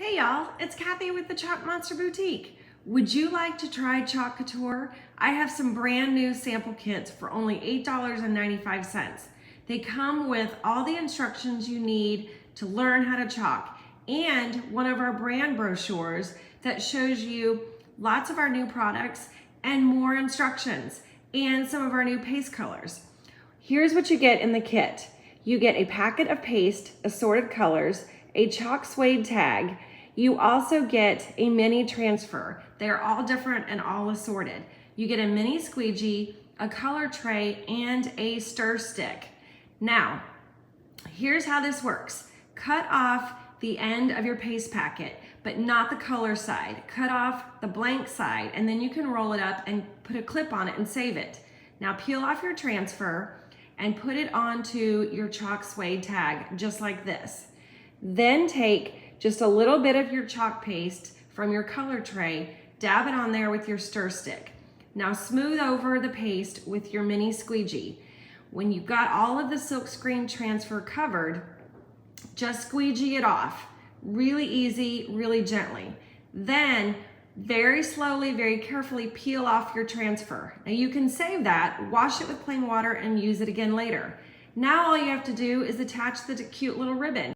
Hey y'all, it's Kathy with the Chalk Monster Boutique. Would you like to try Chalk Couture? I have some brand new sample kits for only $8.95. They come with all the instructions you need to learn how to chalk and one of our brand brochures that shows you lots of our new products and more instructions and some of our new paste colors. Here's what you get in the kit. You get a packet of paste, assorted colors, a chalk suede tag. You also get a mini transfer. They're all different and all assorted. You get a mini squeegee, a color tray, and a stir stick. Now, here's how this works. Cut off the end of your paste packet, but not the color side. Cut off the blank side, and then you can roll it up and put a clip on it and save it. Now peel off your transfer and put it onto your chalk suede tag, just like this. Then take just a little bit of your chalk paste from your color tray, dab it on there with your stir stick. Now smooth over the paste with your mini squeegee. When you've got all of the silkscreen transfer covered, just squeegee it off. Really easy, really gently. Then very slowly, very carefully peel off your transfer. Now you can save that, wash it with plain water, and use it again later. Now all you have to do is attach the cute little ribbon.